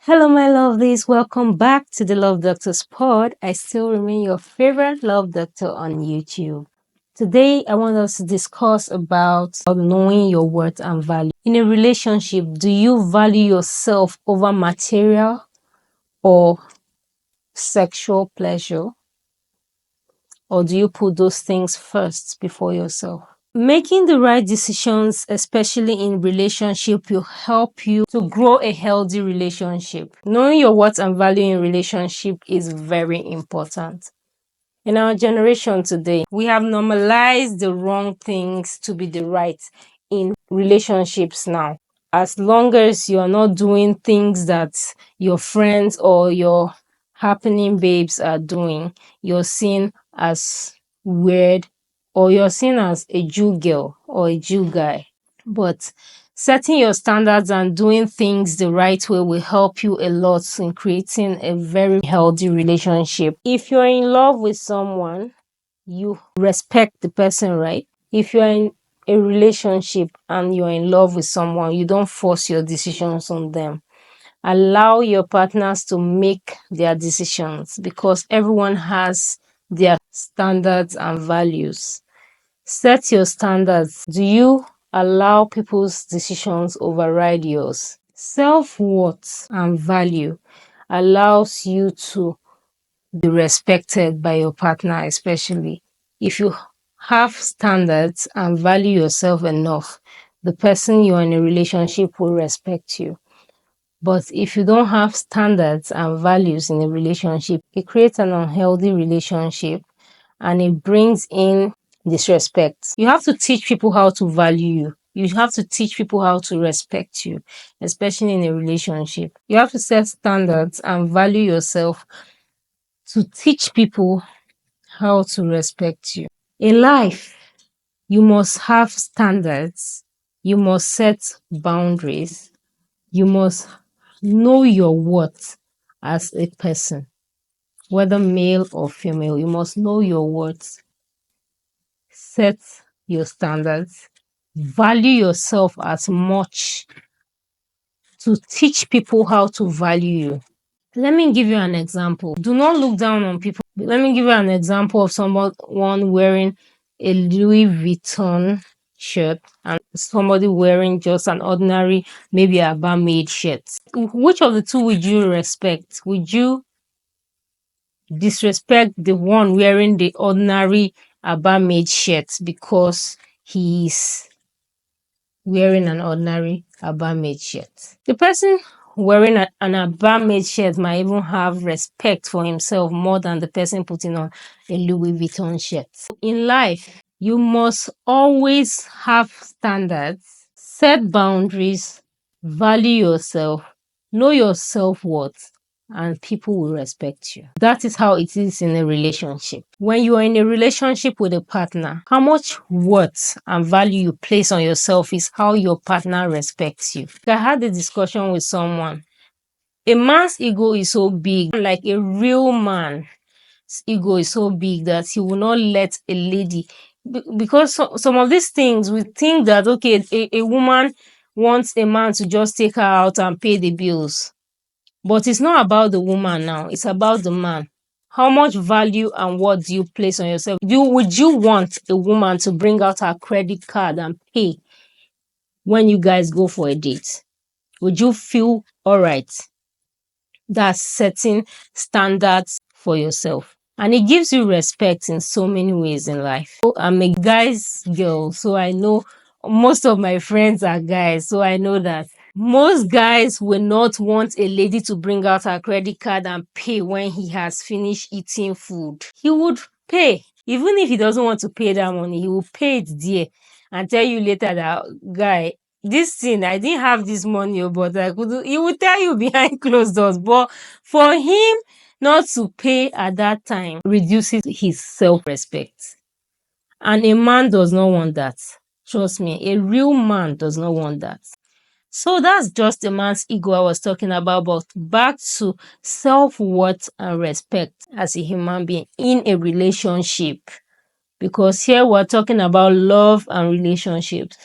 Hello, my lovelies. Welcome back to the Love Doctor's Pod. I still remain your favorite love doctor on YouTube. Today, I want us to discuss about knowing your worth and value. In a relationship, do you value yourself over material or sexual pleasure? Or do you put those things first before yourself? Making the right decisions, especially in relationship, will help you to grow a healthy relationship. Knowing your worth and value in relationship is very important. In our generation today, we have normalized the wrong things to be the right in relationships now. As long as you're not doing things that your friends or your happening babes are doing, you're seen as weird or you're seen as a Jew girl or a Jew guy. But setting your standards and doing things the right way will help you a lot in creating a very healthy relationship. If you're in love with someone, you respect the person, right? If you're in a relationship and you're in love with someone, you don't force your decisions on them. Allow your partners to make their decisions because everyone has their standards and values. Set your standards. Do you allow people's decisions override yours? Self-worth and value allows you to be respected by your partner, especially if you have standards and value yourself enough, the person you're in a relationship will respect you. But if you don't have standards and values in a relationship, it creates an unhealthy relationship and it brings in disrespect. You have to teach people how to value you. You have to teach people how to respect you, especially in a relationship. You have to set standards and value yourself to teach people how to respect you. In life, you must have standards. You must set boundaries. You must know your worth as a person, whether male or female. You must know your worth. Set your standards. Value yourself as much to teach people how to value you. Let me give you an example. Do not look down on people. Let me give you an example of someone wearing a Louis Vuitton shirt and somebody wearing just an ordinary, maybe a bar-made shirt. Which of the two would you respect? Would you disrespect the one wearing the ordinary bar-made shirt because he's wearing an ordinary bar-made shirt? The person wearing an bar-made shirt might even have respect for himself more than the person putting on a Louis Vuitton shirt. In life, you must always have standards, set boundaries, value yourself, know your self-worth, and people will respect you. That is how it is in a relationship. When you are in a relationship with a partner, how much worth and value you place on yourself is how your partner respects you. I had a discussion with someone. A man's ego is so big, like a real man's ego is so big that he will not let a lady, because some of these things we think that, okay, a woman wants a man to just take her out and pay the bills. But it's not about the woman now. It's about the man. How much value and what do you place on yourself? Would you want a woman to bring out her credit card and pay when you guys go for a date? Would you feel all right? That's setting standards for yourself. And it gives you respect in so many ways in life. I'm a guy's girl, so I know most of my friends are guys, so I know that most guys will not want a lady to bring out her credit card and pay when he has finished eating food. He would pay. Even if he doesn't want to pay that money, he will pay it there and tell you later that, guy, this thing, I didn't have this money, but I could. He will tell you behind closed doors. But for him not to pay at that time reduces his self-respect. And a man does not want that. Trust me, a real man does not want that. So that's just a man's ego I was talking about, but back to self-worth and respect as a human being in a relationship. Because here we're talking about love and relationships.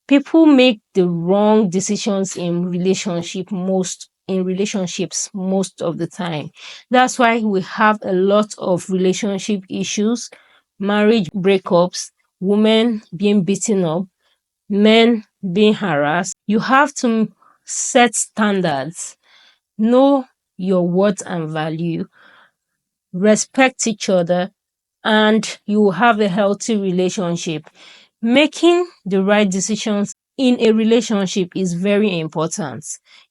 People make the wrong decisions in relationship most in relationships most of the time. That's why we have a lot of relationship issues, marriage breakups, women being beaten up, men being harassed. You have to set standards, know your worth and value, respect each other, and you will have a healthy relationship. Making the right decisions in a relationship is very important.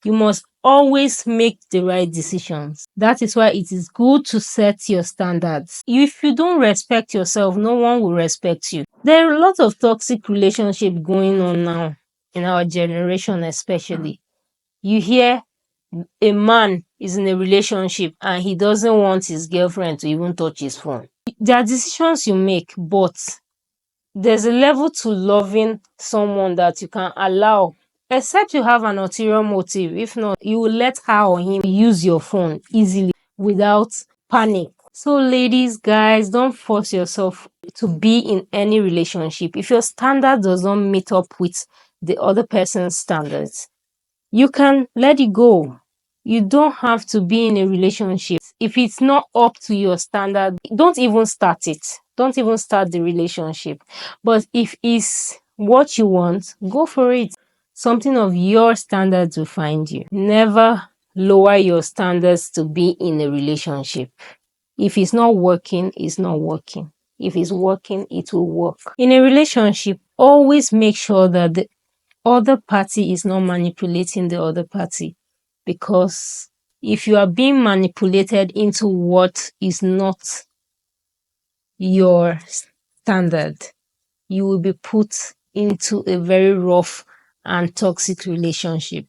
You must always make the right decisions. That is why it is good to set your standards. If you don't respect yourself, no one will respect you. There are a lot of toxic relationships going on now in our generation, especially. You hear a man is in a relationship and he doesn't want his girlfriend to even touch his phone. There are decisions you make, but there's a level to loving someone that you can allow, except you have an ulterior motive. If not, you will let her or him use your phone easily without panic. So ladies, guys, don't force yourself to be in any relationship. If your standard does not meet up with the other person's standards, you can let it go. You don't have to be in a relationship. If it's not up to your standard, don't even start it. Don't even start the relationship. But if it's what you want, go for it. Something of your standards will find you. Never lower your standards to be in a relationship. If it's not working, it's not working. If it's working, it will work. In a relationship, always make sure that the other party is not manipulating the other party, because if you are being manipulated into what is not your standard, you will be put into a very rough and toxic relationship.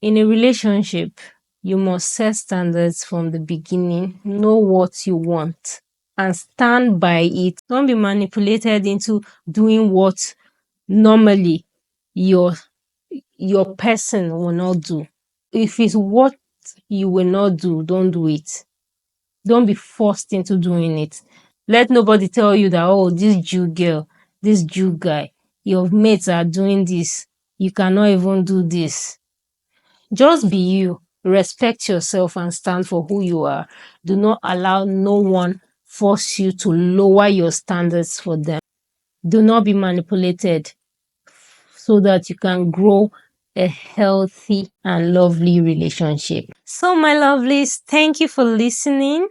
In a relationship, you must set standards from the beginning, know what you want, and stand by it. Don't be manipulated into doing what normally your person will not do. If it's what you will not do, don't do it. Don't be forced into doing it. Let nobody tell you that, oh, this Jew girl, this Jew guy, your mates are doing this. You cannot even do this. Just be you. Respect yourself and stand for who you are. Do not allow no one force you to lower your standards for them. Do not be manipulated, so that you can grow a healthy and lovely relationship. So, my lovelies, thank you for listening,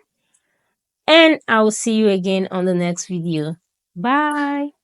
and I'll see you again on the next video. Bye.